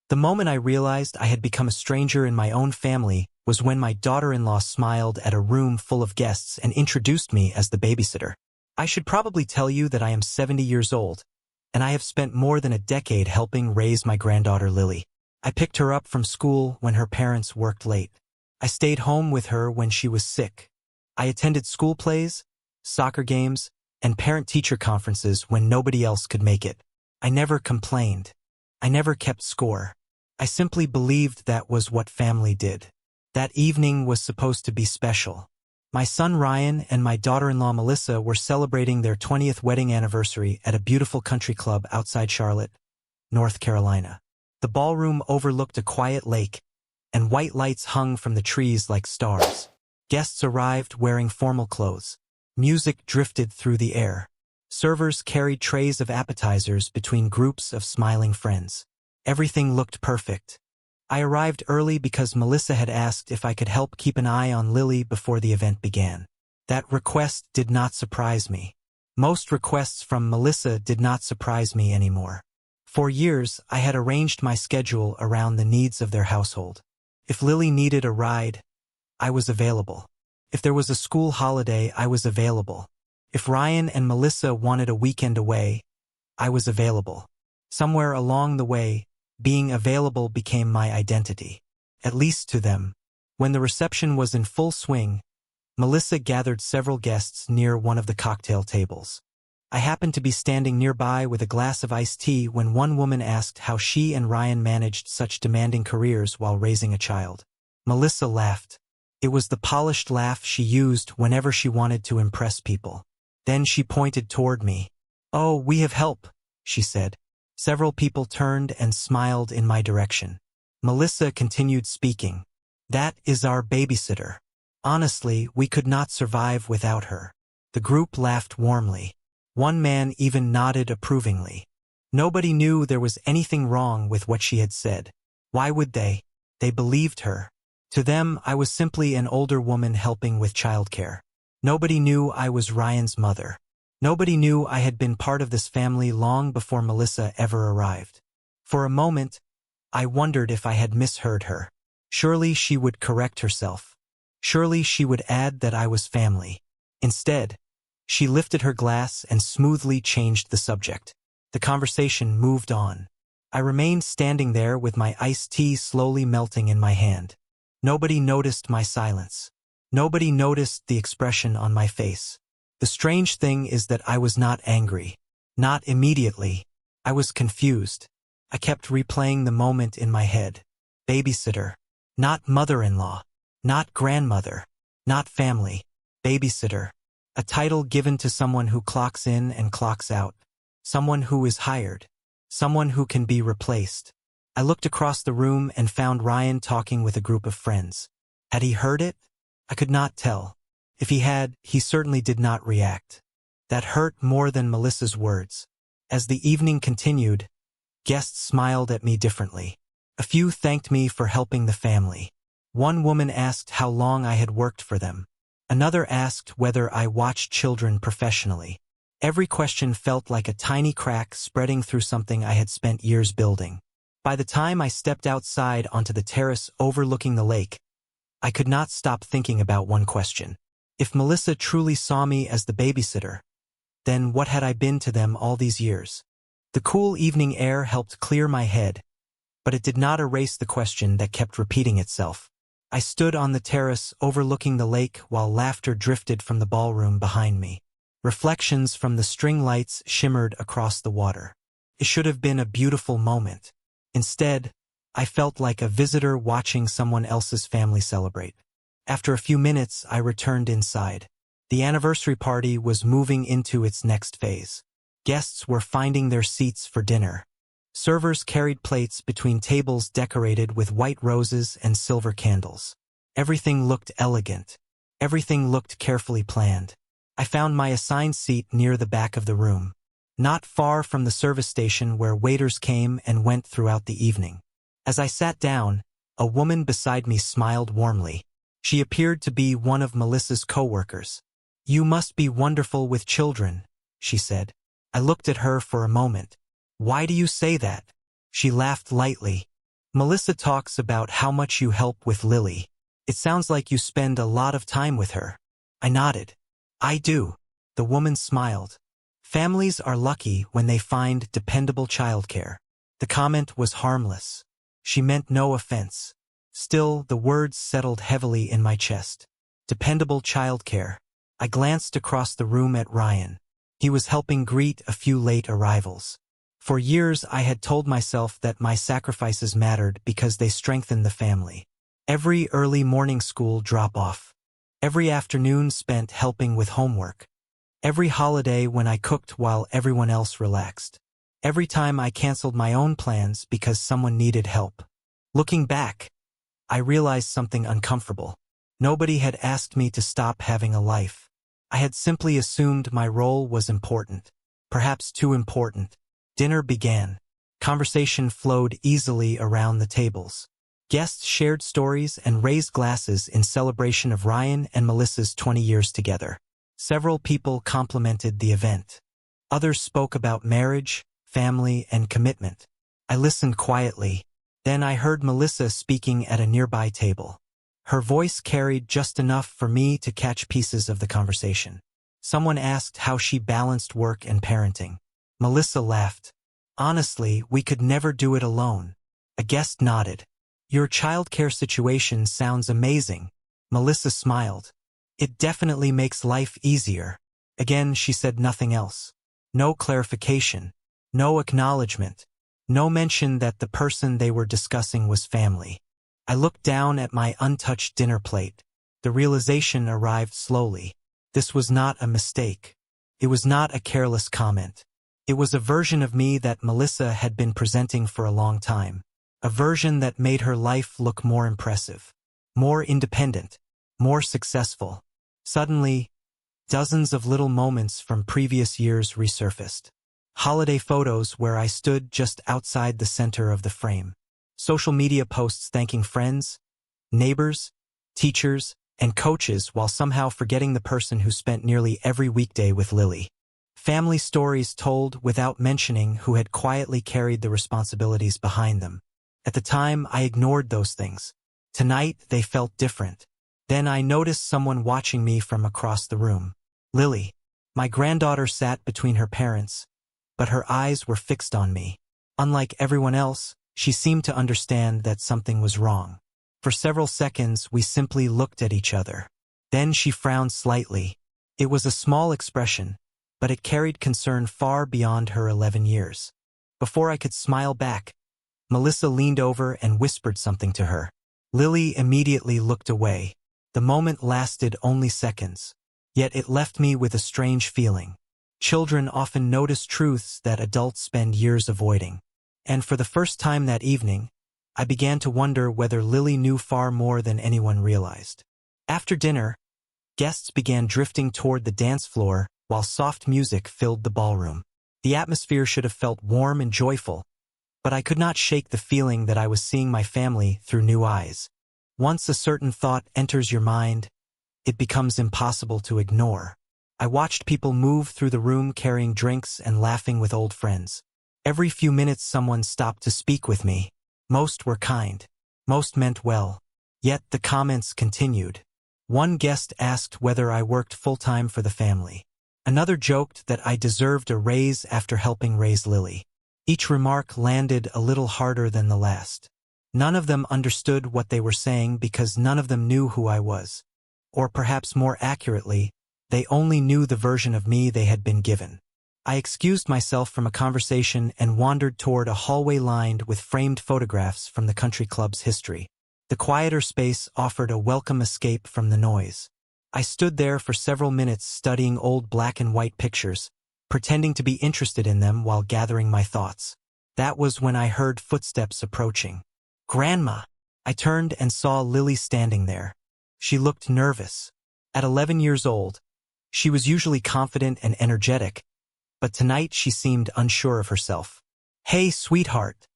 The moment I realized I had become a stranger in my own family was when my daughter-in-law smiled at a room full of guests and introduced me as the babysitter. I should probably tell you that I am 70 years old, and I have spent more than a decade helping raise my granddaughter Lily. I picked her up from school when her parents worked late. I stayed home with her when she was sick. I attended school plays, soccer games, and parent-teacher conferences when nobody else could make it. I never complained. I never kept score. I simply believed that was what family did. That evening was supposed to be special. My son Ryan and my daughter-in-law Melissa were celebrating their 20th wedding anniversary at a beautiful country club outside Charlotte, North Carolina. The ballroom overlooked a quiet lake, and white lights hung from the trees like stars. Guests arrived wearing formal clothes. Music drifted through the air. Servers carried trays of appetizers between groups of smiling friends. Everything looked perfect. I arrived early because Melissa had asked if I could help keep an eye on Lily before the event began. That request did not surprise me. Most requests from Melissa did not surprise me anymore. For years, I had arranged my schedule around the needs of their household. If Lily needed a ride, I was available. If there was a school holiday, I was available. If Ryan and Melissa wanted a weekend away, I was available. Somewhere along the way, being available became my identity. At least to them. When the reception was in full swing, Melissa gathered several guests near one of the cocktail tables. I happened to be standing nearby with a glass of iced tea when one woman asked how she and Ryan managed such demanding careers while raising a child. Melissa laughed. It was the polished laugh she used whenever she wanted to impress people. Then she pointed toward me. "Oh, we have help," she said. Several people turned and smiled in my direction. Melissa continued speaking. "That is our babysitter. Honestly, we could not survive without her." The group laughed warmly. One man even nodded approvingly. Nobody knew there was anything wrong with what she had said. Why would they? They believed her. To them, I was simply an older woman helping with childcare. Nobody knew I was Ryan's mother. Nobody knew I had been part of this family long before Melissa ever arrived. For a moment, I wondered if I had misheard her. Surely she would correct herself. Surely she would add that I was family. Instead, she lifted her glass and smoothly changed the subject. The conversation moved on. I remained standing there with my iced tea slowly melting in my hand. Nobody noticed my silence. Nobody noticed the expression on my face. The strange thing is that I was not angry. Not immediately. I was confused. I kept replaying the moment in my head. Babysitter. Not mother-in-law. Not grandmother. Not family. Babysitter. A title given to someone who clocks in and clocks out. Someone who is hired. Someone who can be replaced. I looked across the room and found Ryan talking with a group of friends. Had he heard it? I could not tell. If he had, he certainly did not react. That hurt more than Melissa's words. As the evening continued, guests smiled at me differently. A few thanked me for helping the family. One woman asked how long I had worked for them. Another asked whether I watched children professionally. Every question felt like a tiny crack spreading through something I had spent years building. By the time I stepped outside onto the terrace overlooking the lake, I could not stop thinking about one question. If Melissa truly saw me as the babysitter, then what had I been to them all these years? The cool evening air helped clear my head, but it did not erase the question that kept repeating itself. I stood on the terrace overlooking the lake while laughter drifted from the ballroom behind me. Reflections from the string lights shimmered across the water. It should have been a beautiful moment. Instead, I felt like a visitor watching someone else's family celebrate. After a few minutes, I returned inside. The anniversary party was moving into its next phase. Guests were finding their seats for dinner. Servers carried plates between tables decorated with white roses and silver candles. Everything looked elegant. Everything looked carefully planned. I found my assigned seat near the back of the room, not far from the service station where waiters came and went throughout the evening. As I sat down, a woman beside me smiled warmly. She appeared to be one of Melissa's co-workers. "You must be wonderful with children," she said. I looked at her for a moment. "Why do you say that?" She laughed lightly. Melissa talks about how much you help with Lily. It sounds like you spend a lot of time with her. I nodded. I do. The woman smiled. Families are lucky when they find dependable childcare. The comment was harmless. She meant no offense. Still, the words settled heavily in my chest. Dependable childcare. I glanced across the room at Ryan. He was helping greet a few late arrivals. For years I had told myself that my sacrifices mattered because they strengthened the family. Every early morning school drop-off. Every afternoon spent helping with homework. Every holiday when I cooked while everyone else relaxed. Every time I canceled my own plans because someone needed help. Looking back, I realized something uncomfortable. Nobody had asked me to stop having a life. I had simply assumed my role was important. Perhaps too important. Dinner began. Conversation flowed easily around the tables. Guests shared stories and raised glasses in celebration of Ryan and Melissa's 20 years together. Several people complimented the event. Others spoke about marriage, family, and commitment. I listened quietly. Then I heard Melissa speaking at a nearby table. Her voice carried just enough for me to catch pieces of the conversation. Someone asked how she balanced work and parenting. Melissa laughed. Honestly, we could never do it alone. A guest nodded. Your childcare situation sounds amazing. Melissa smiled. It definitely makes life easier. Again, she said nothing else. No clarification. No acknowledgement. No mention that the person they were discussing was family. I looked down at my untouched dinner plate. The realization arrived slowly. This was not a mistake. It was not a careless comment. It was a version of me that Melissa had been presenting for a long time. A version that made her life look more impressive, more independent, more successful. Suddenly, dozens of little moments from previous years resurfaced. Holiday photos where I stood just outside the center of the frame. Social media posts thanking friends, neighbors, teachers, and coaches while somehow forgetting the person who spent nearly every weekday with Lily. Family stories told without mentioning who had quietly carried the responsibilities behind them. At the time, I ignored those things. Tonight, they felt different. Then I noticed someone watching me from across the room. Lily. My granddaughter sat between her parents, but her eyes were fixed on me. Unlike everyone else, she seemed to understand that something was wrong. For several seconds, we simply looked at each other. Then she frowned slightly. It was a small expression, but it carried concern far beyond her 11 years. Before I could smile back, Melissa leaned over and whispered something to her. Lily immediately looked away. The moment lasted only seconds, yet it left me with a strange feeling. Children often notice truths that adults spend years avoiding. And for the first time that evening, I began to wonder whether Lily knew far more than anyone realized. After dinner, guests began drifting toward the dance floor while soft music filled the ballroom. The atmosphere should have felt warm and joyful, but I could not shake the feeling that I was seeing my family through new eyes. Once a certain thought enters your mind, it becomes impossible to ignore. I watched people move through the room carrying drinks and laughing with old friends. Every few minutes someone stopped to speak with me. Most were kind. Most meant well. Yet the comments continued. One guest asked whether I worked full-time for the family. Another joked that I deserved a raise after helping raise Lily. Each remark landed a little harder than the last. None of them understood what they were saying because none of them knew who I was. Or perhaps more accurately, they only knew the version of me they had been given. I excused myself from a conversation and wandered toward a hallway lined with framed photographs from the country club's history. The quieter space offered a welcome escape from the noise. I stood there for several minutes studying old black and white pictures, pretending to be interested in them while gathering my thoughts. That was when I heard footsteps approaching. Grandma! I turned and saw Lily standing there. She looked nervous. At 11 years old, she was usually confident and energetic, but tonight she seemed unsure of herself. Hey, sweetheart,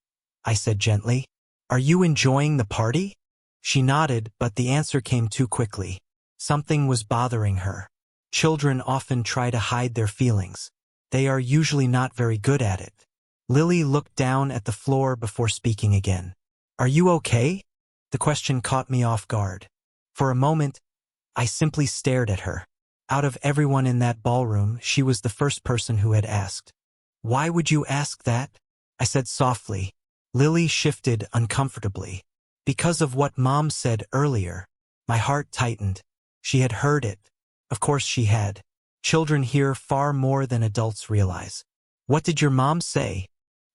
I said gently. Are you enjoying the party? She nodded, but the answer came too quickly. Something was bothering her. Children often try to hide their feelings. They are usually not very good at it. Lily looked down at the floor before speaking again. Are you okay? The question caught me off guard. For a moment, I simply stared at her. Out of everyone in that ballroom, she was the first person who had asked. Why would you ask that? I said softly. Lily shifted uncomfortably. Because of what Mom said earlier. My heart tightened. She had heard it. Of course she had. Children hear far more than adults realize. What did your mom say?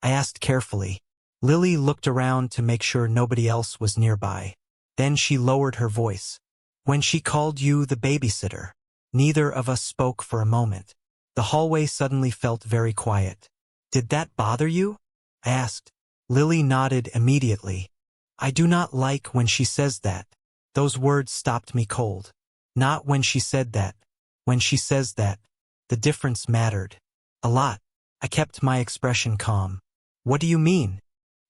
I asked carefully. Lily looked around to make sure nobody else was nearby. Then she lowered her voice. When she called you the babysitter. Neither of us spoke for a moment. The hallway suddenly felt very quiet. Did that bother you? I asked. Lily nodded immediately. I do not like when she says that. Those words stopped me cold. Not when she said that. When she says that. The difference mattered. A lot. I kept my expression calm. What do you mean?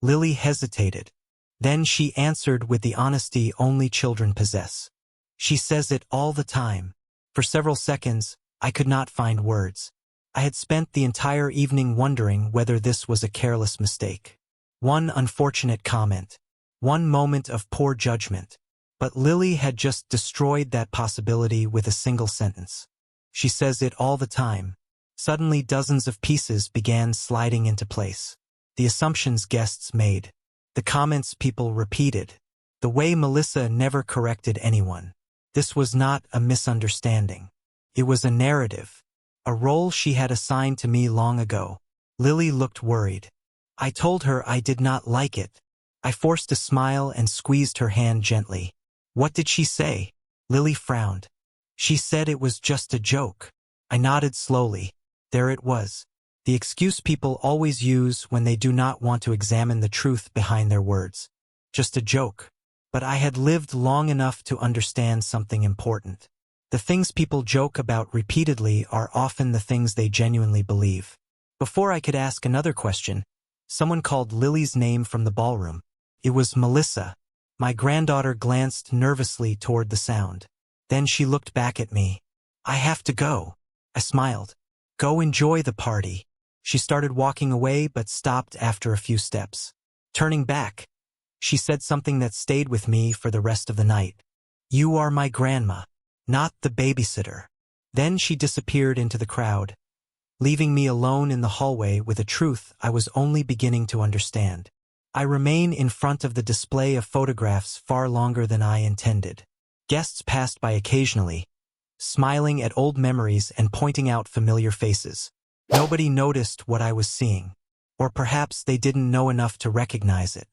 Lily hesitated. Then she answered with the honesty only children possess. She says it all the time. For several seconds, I could not find words. I had spent the entire evening wondering whether this was a careless mistake. One unfortunate comment. One moment of poor judgment. But Lily had just destroyed that possibility with a single sentence. She says it all the time. Suddenly dozens of pieces began sliding into place. The assumptions guests made. The comments people repeated. The way Melissa never corrected anyone. This was not a misunderstanding. It was a narrative. A role she had assigned to me long ago. Lily looked worried. I told her I did not like it. I forced a smile and squeezed her hand gently. What did she say? Lily frowned. She said it was just a joke. I nodded slowly. There it was. The excuse people always use when they do not want to examine the truth behind their words. Just a joke. But I had lived long enough to understand something important. The things people joke about repeatedly are often the things they genuinely believe. Before I could ask another question, someone called Lily's name from the ballroom. It was Melissa. My granddaughter glanced nervously toward the sound. Then she looked back at me. I have to go. I smiled. Go enjoy the party. She started walking away but stopped after a few steps. Turning back, she said something that stayed with me for the rest of the night. You are my grandma, not the babysitter. Then she disappeared into the crowd, leaving me alone in the hallway with a truth I was only beginning to understand. I remain in front of the display of photographs far longer than I intended. Guests passed by occasionally, smiling at old memories and pointing out familiar faces. Nobody noticed what I was seeing, or perhaps they didn't know enough to recognize it.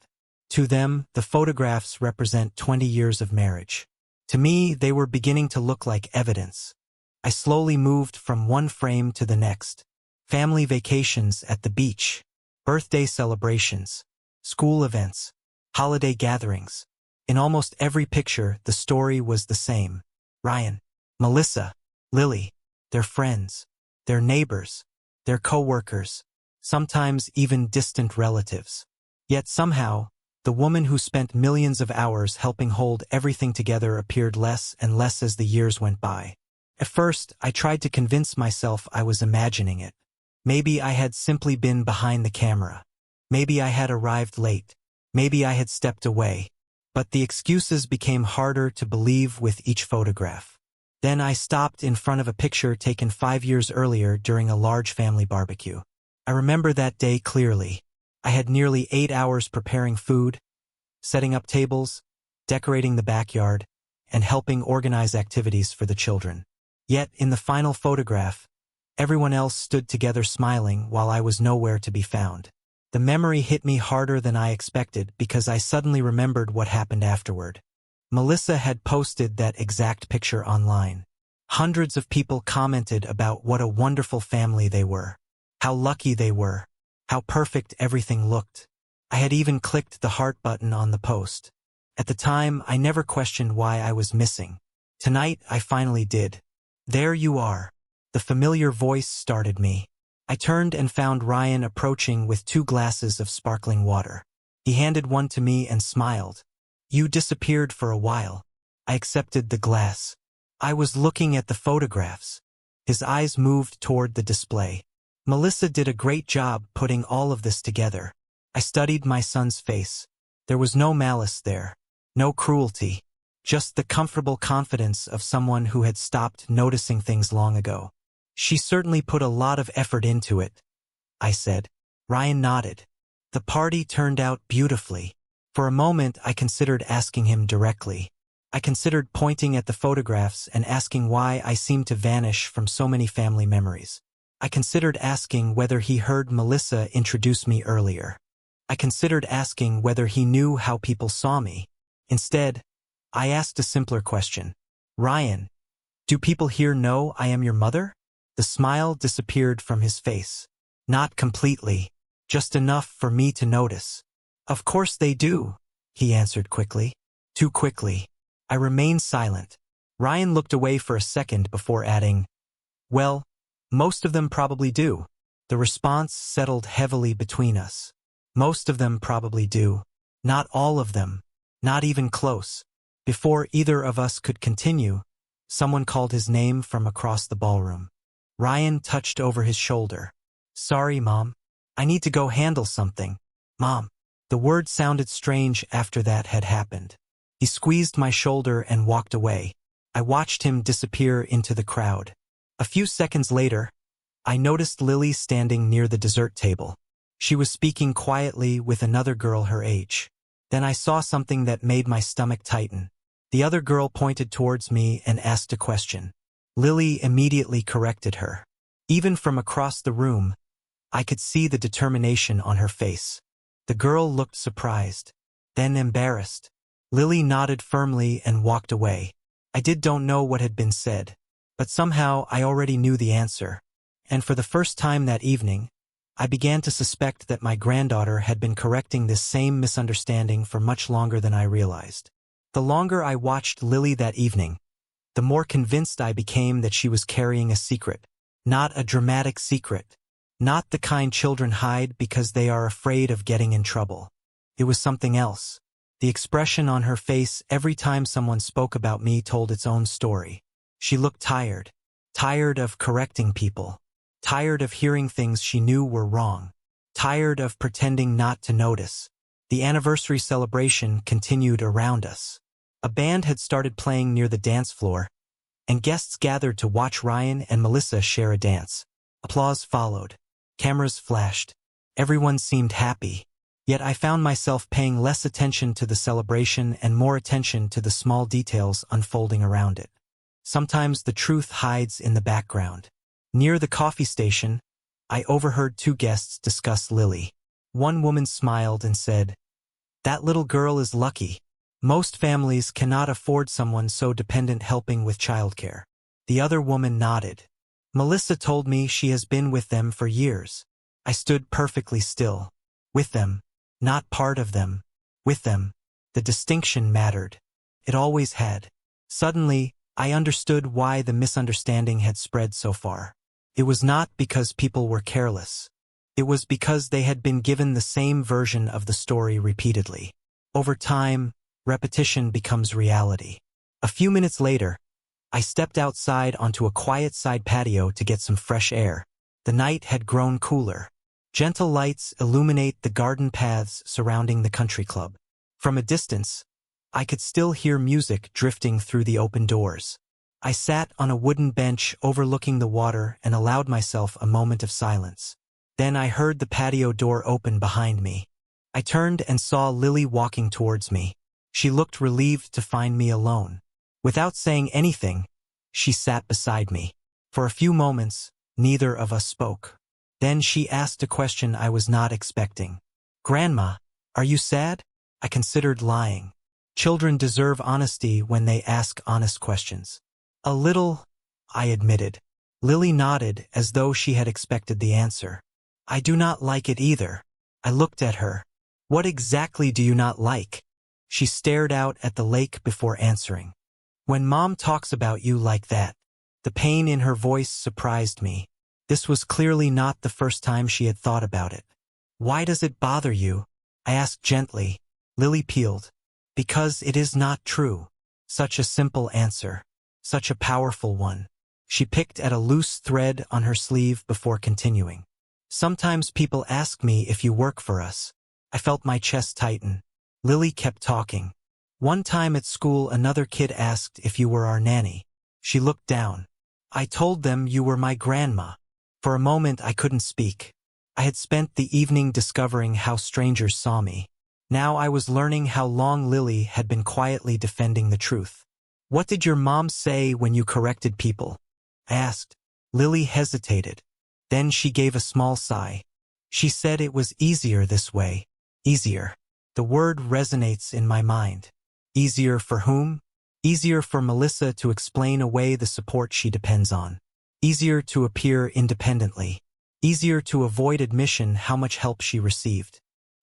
To them, the photographs represent 20 years of marriage. To me, they were beginning to look like evidence. I slowly moved from one frame to the next. Family vacations at the beach, birthday celebrations, school events, holiday gatherings. In almost every picture, the story was the same. Ryan, Melissa, Lily, their friends, their neighbors, their co-workers, sometimes even distant relatives. Yet somehow, the woman who spent millions of hours helping hold everything together appeared less and less as the years went by. At first, I tried to convince myself I was imagining it. Maybe I had simply been behind the camera. Maybe I had arrived late. Maybe I had stepped away. But the excuses became harder to believe with each photograph. Then I stopped in front of a picture taken 5 years earlier during a large family barbecue. I remember that day clearly. I had nearly 8 hours preparing food, setting up tables, decorating the backyard, and helping organize activities for the children. Yet, in the final photograph, everyone else stood together smiling while I was nowhere to be found. The memory hit me harder than I expected because I suddenly remembered what happened afterward. Melissa had posted that exact picture online. Hundreds of people commented about what a wonderful family they were, how lucky they were, how perfect everything looked. I had even clicked the heart button on the post. At the time, I never questioned why I was missing. Tonight, I finally did. There you are. The familiar voice started me. I turned and found Ryan approaching with 2 glasses of sparkling water. He handed one to me and smiled. You disappeared for a while. I accepted the glass. I was looking at the photographs. His eyes moved toward the display. Melissa did a great job putting all of this together. I studied my son's face. There was no malice there, no cruelty, just the comfortable confidence of someone who had stopped noticing things long ago. She certainly put a lot of effort into it, I said. Ryan nodded. The party turned out beautifully. For a moment, I considered asking him directly. I considered pointing at the photographs and asking why I seemed to vanish from so many family memories. I considered asking whether he heard Melissa introduce me earlier. I considered asking whether he knew how people saw me. Instead, I asked a simpler question. Ryan, do people here know I am your mother? The smile disappeared from his face. Not completely, just enough for me to notice. Of course they do, he answered quickly. Too quickly. I remained silent. Ryan looked away for a second before adding, well, most of them probably do. The response settled heavily between us. Most of them probably do. Not all of them. Not even close. Before either of us could continue, someone called his name from across the ballroom. Ryan touched over his shoulder. Sorry, Mom. I need to go handle something. Mom. The word sounded strange after that had happened. He squeezed my shoulder and walked away. I watched him disappear into the crowd. A few seconds later, I noticed Lily standing near the dessert table. She was speaking quietly with another girl her age. Then I saw something that made my stomach tighten. The other girl pointed towards me and asked a question. Lily immediately corrected her. Even from across the room, I could see the determination on her face. The girl looked surprised, then embarrassed. Lily nodded firmly and walked away. I don't know what had been said, but somehow I already knew the answer. And for the first time that evening, I began to suspect that my granddaughter had been correcting this same misunderstanding for much longer than I realized. The longer I watched Lily that evening, the more convinced I became that she was carrying a secret. Not a dramatic secret. Not the kind children hide because they are afraid of getting in trouble. It was something else. The expression on her face every time someone spoke about me told its own story. She looked tired. Tired of correcting people. Tired of hearing things she knew were wrong. Tired of pretending not to notice. The anniversary celebration continued around us. A band had started playing near the dance floor, and guests gathered to watch Ryan and Melissa share a dance. Applause followed. Cameras flashed. Everyone seemed happy. Yet I found myself paying less attention to the celebration and more attention to the small details unfolding around it. Sometimes the truth hides in the background. Near the coffee station, I overheard two guests discuss Lily. One woman smiled and said, "That little girl is lucky. Most families cannot afford someone so dependent helping with childcare." The other woman nodded. "Melissa told me she has been with them for years." I stood perfectly still. With them. Not part of them. With them. The distinction mattered. It always had. Suddenly, I understood why the misunderstanding had spread so far. It was not because people were careless. It was because they had been given the same version of the story repeatedly. Over time, repetition becomes reality. A few minutes later, I stepped outside onto a quiet side patio to get some fresh air. The night had grown cooler. Gentle lights illuminate the garden paths surrounding the country club. From a distance, I could still hear music drifting through the open doors. I sat on a wooden bench overlooking the water and allowed myself a moment of silence. Then I heard the patio door open behind me. I turned and saw Lily walking towards me. She looked relieved to find me alone. Without saying anything, she sat beside me. For a few moments, neither of us spoke. Then she asked a question I was not expecting. "Grandma, are you sad?" I considered lying. Children deserve honesty when they ask honest questions. "A little," I admitted. Lily nodded as though she had expected the answer. "I do not like it either." I looked at her. "What exactly do you not like?" She stared out at the lake before answering. "When Mom talks about you like that." The pain in her voice surprised me. This was clearly not the first time she had thought about it. "Why does it bother you?" I asked gently. Lily peeled. "Because it is not true." Such a simple answer. Such a powerful one. She picked at a loose thread on her sleeve before continuing. "Sometimes people ask me if you work for us." I felt my chest tighten. Lily kept talking. One time at school, another kid asked if you were our nanny. She looked down. I told them you were my grandma. For a moment I couldn't speak. I had spent the evening discovering how strangers saw me. Now I was learning how long Lily had been quietly defending the truth. What did your mom say when you corrected people? I asked. Lily hesitated. Then she gave a small sigh. She said it was easier this way. Easier. The word resonates in my mind. Easier for whom? Easier for Melissa to explain away the support she depends on. Easier to appear independently. Easier to avoid admission how much help she received.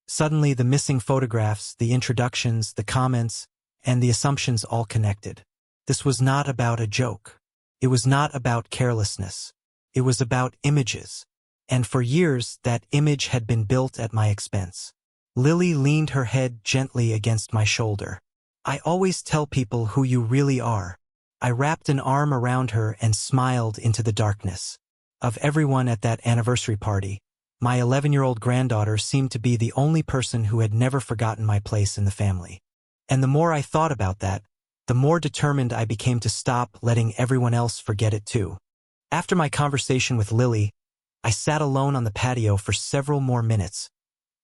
Suddenly the missing photographs, the introductions, the comments, and the assumptions all connected. This was not about a joke. It was not about carelessness. It was about images. And for years that image had been built at my expense. Lily leaned her head gently against my shoulder. I always tell people who you really are. I wrapped an arm around her and smiled into the darkness. Of everyone at that anniversary party, my 11-year-old granddaughter seemed to be the only person who had never forgotten my place in the family. And the more I thought about that, the more determined I became to stop letting everyone else forget it too. After my conversation with Lily, I sat alone on the patio for several more minutes,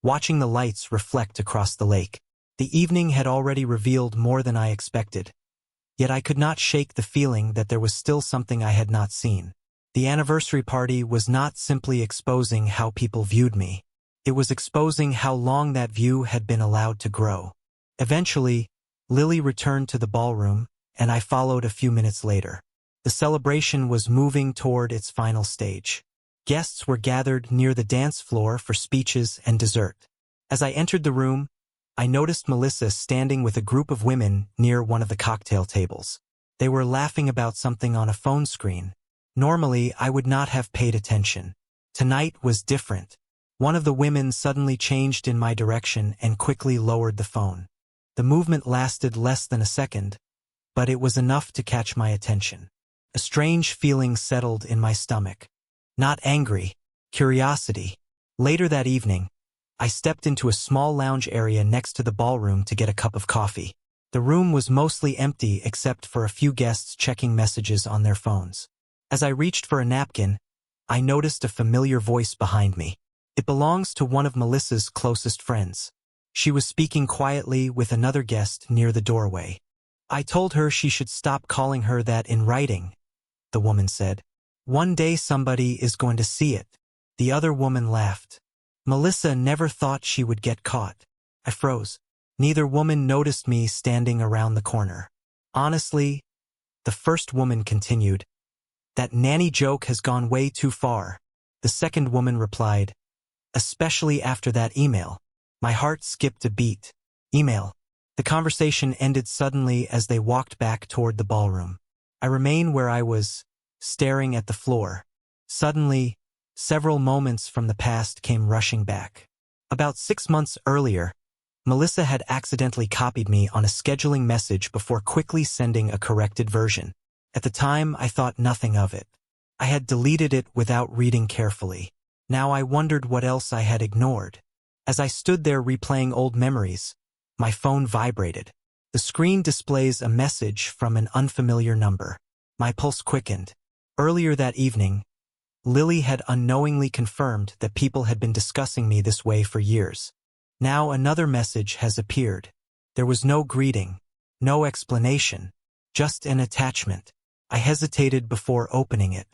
watching the lights reflect across the lake. The evening had already revealed more than I expected. Yet I could not shake the feeling that there was still something I had not seen. The anniversary party was not simply exposing how people viewed me. It was exposing how long that view had been allowed to grow. Eventually, Lily returned to the ballroom, and I followed a few minutes later. The celebration was moving toward its final stage. Guests were gathered near the dance floor for speeches and dessert. As I entered the room, I noticed Melissa standing with a group of women near one of the cocktail tables. They were laughing about something on a phone screen. Normally, I would not have paid attention. Tonight was different. One of the women suddenly changed in my direction and quickly lowered the phone. The movement lasted less than a second, but it was enough to catch my attention. A strange feeling settled in my stomach. Not angry, curiosity. Later that evening, I stepped into a small lounge area next to the ballroom to get a cup of coffee. The room was mostly empty except for a few guests checking messages on their phones. As I reached for a napkin, I noticed a familiar voice behind me. It belongs to one of Melissa's closest friends. She was speaking quietly with another guest near the doorway. I told her she should stop calling her that in writing, the woman said. One day somebody is going to see it. The other woman laughed. Melissa never thought she would get caught. I froze. Neither woman noticed me standing around the corner. Honestly, the first woman continued, that nanny joke has gone way too far. The second woman replied, especially after that email. My heart skipped a beat. Email. The conversation ended suddenly as they walked back toward the ballroom. I remained where I was, staring at the floor. Suddenly, several moments from the past came rushing back. About 6 months earlier, Melissa had accidentally copied me on a scheduling message before quickly sending a corrected version. At the time, I thought nothing of it. I had deleted it without reading carefully. Now I wondered what else I had ignored. As I stood there replaying old memories, my phone vibrated. The screen displays a message from an unfamiliar number. My pulse quickened. Earlier that evening, Lily had unknowingly confirmed that people had been discussing me this way for years. Now another message has appeared. There was no greeting, no explanation, just an attachment. I hesitated before opening it.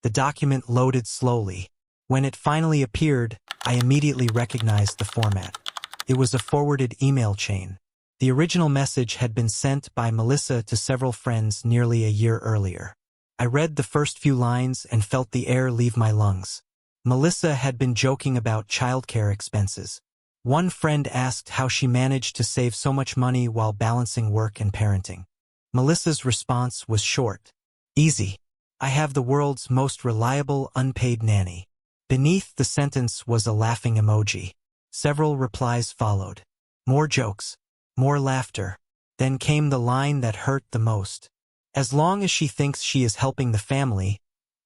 The document loaded slowly. When it finally appeared, I immediately recognized the format. It was a forwarded email chain. The original message had been sent by Melissa to several friends nearly a year earlier. I read the first few lines and felt the air leave my lungs. Melissa had been joking about childcare expenses. One friend asked how she managed to save so much money while balancing work and parenting. Melissa's response was short. Easy. I have the world's most reliable unpaid nanny. Beneath the sentence was a laughing emoji. Several replies followed. More jokes. More laughter. Then came the line that hurt the most. As long as she thinks she is helping the family,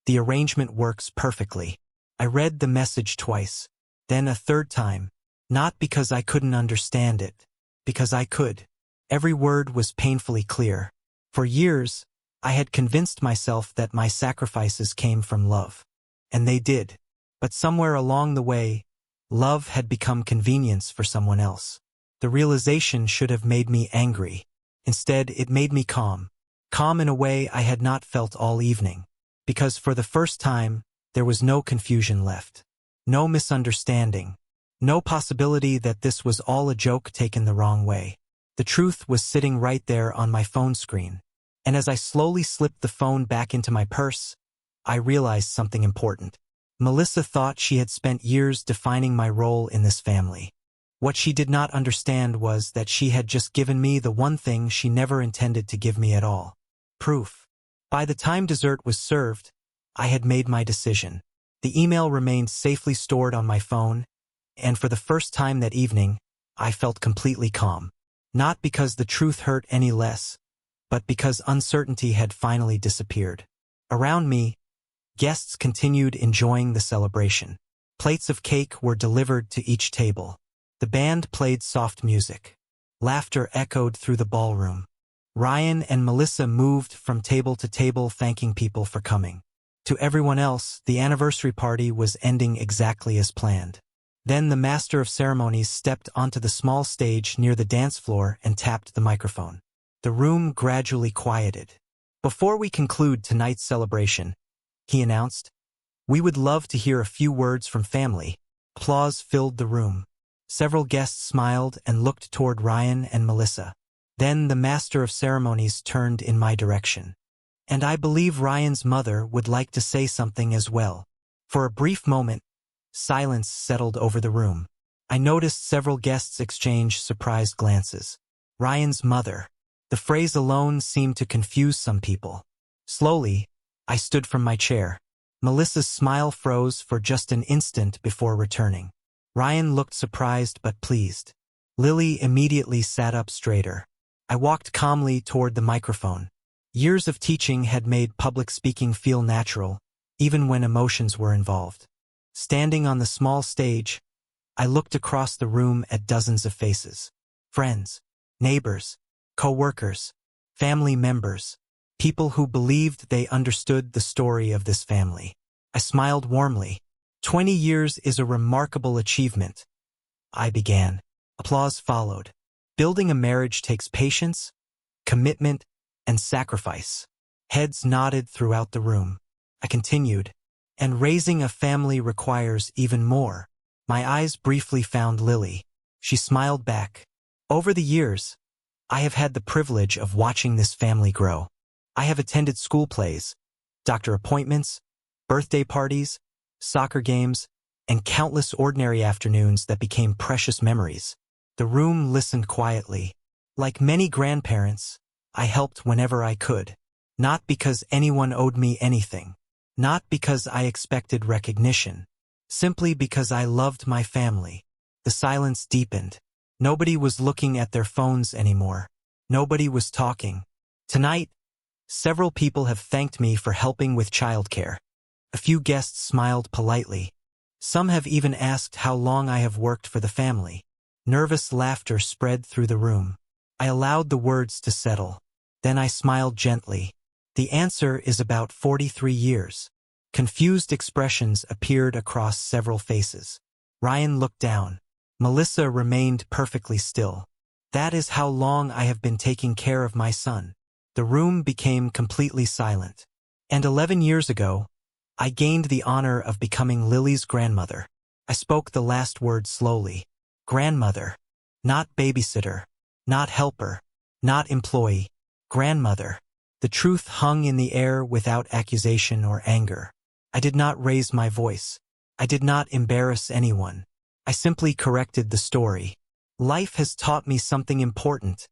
the arrangement works perfectly. I read the message twice, then a third time, not because I couldn't understand it, Because I could. Every word was painfully clear. For years, I had convinced myself that my sacrifices came from love. And they did. But somewhere along the way, love had become convenience for someone else. The realization should have made me angry. Instead, it made me calm. Calm in a way I had not felt all evening. Because for the first time, there was no confusion left. No misunderstanding. No possibility that this was all a joke taken the wrong way. The truth was sitting right there on my phone screen. And as I slowly slipped the phone back into my purse, I realized something important. Melissa thought she had spent years defining my role in this family. What she did not understand was that she had just given me the one thing she never intended to give me at all. Proof. By the time dessert was served, I had made my decision. The email remained safely stored on my phone, and for the first time that evening, I felt completely calm. Not because the truth hurt any less, but because uncertainty had finally disappeared. Around me, guests continued enjoying the celebration. Plates of cake were delivered to each table. The band played soft music. Laughter echoed through the ballroom. Ryan and Melissa moved from table to table thanking people for coming. To everyone else, the anniversary party was ending exactly as planned. Then the master of ceremonies stepped onto the small stage near the dance floor and tapped the microphone. The room gradually quieted. Before we conclude tonight's celebration, he announced, we would love to hear a few words from family. Applause filled the room. Several guests smiled and looked toward Ryan and Melissa. Then the master of ceremonies turned in my direction. And I believe Ryan's mother would like to say something as well. For a brief moment, silence settled over the room. I noticed several guests exchange surprised glances. Ryan's mother. The phrase alone seemed to confuse some people. Slowly, I stood from my chair. Melissa's smile froze for just an instant before returning. Ryan looked surprised but pleased. Lily immediately sat up straighter. I walked calmly toward the microphone. Years of teaching had made public speaking feel natural, even when emotions were involved. Standing on the small stage, I looked across the room at dozens of faces. Friends, neighbors, co-workers, family members, people who believed they understood the story of this family. I smiled warmly. 20 years is a remarkable achievement. I began. Applause followed. Building a marriage takes patience, commitment, and sacrifice. Heads nodded throughout the room. I continued. And raising a family requires even more. My eyes briefly found Lily. She smiled back. Over the years, I have had the privilege of watching this family grow. I have attended school plays, doctor appointments, birthday parties, soccer games, and countless ordinary afternoons that became precious memories. The room listened quietly. Like many grandparents, I helped whenever I could. Not because anyone owed me anything. Not because I expected recognition. Simply because I loved my family. The silence deepened. Nobody was looking at their phones anymore. Nobody was talking. Tonight, several people have thanked me for helping with childcare. A few guests smiled politely. Some have even asked how long I have worked for the family. Nervous laughter spread through the room. I allowed the words to settle. Then I smiled gently. The answer is about 43 years. Confused expressions appeared across several faces. Ryan looked down. Melissa remained perfectly still. That is how long I have been taking care of my son. The room became completely silent. And 11 years ago, I gained the honor of becoming Lily's grandmother. I spoke the last word slowly. Grandmother. Not babysitter. Not helper. Not employee. Grandmother. The truth hung in the air without accusation or anger. I did not raise my voice. I did not embarrass anyone. I simply corrected the story. Life has taught me something important,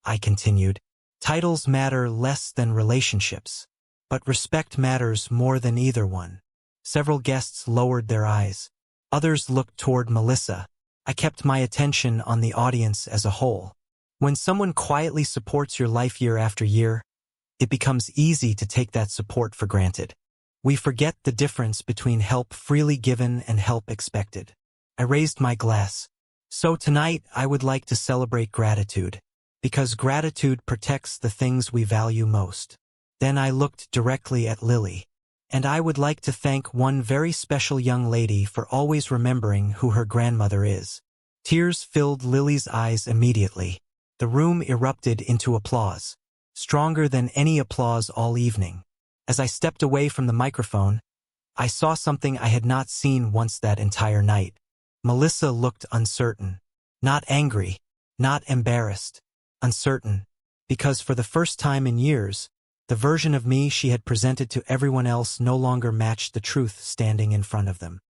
I continued. Titles matter less than relationships, but respect matters more than either one. Several guests lowered their eyes. Others looked toward Melissa. I kept my attention on the audience as a whole. When someone quietly supports your life year after year, it becomes easy to take that support for granted. We forget the difference between help freely given and help expected. I raised my glass. So tonight, I would like to celebrate gratitude, because gratitude protects the things we value most. Then I looked directly at Lily. And I would like to thank one very special young lady for always remembering who her grandmother is. Tears filled Lily's eyes immediately. The room erupted into applause, stronger than any applause all evening. As I stepped away from the microphone, I saw something I had not seen once that entire night. Melissa looked uncertain. Not angry, not embarrassed. Uncertain. Because for the first time in years, the version of me she had presented to everyone else no longer matched the truth standing in front of them.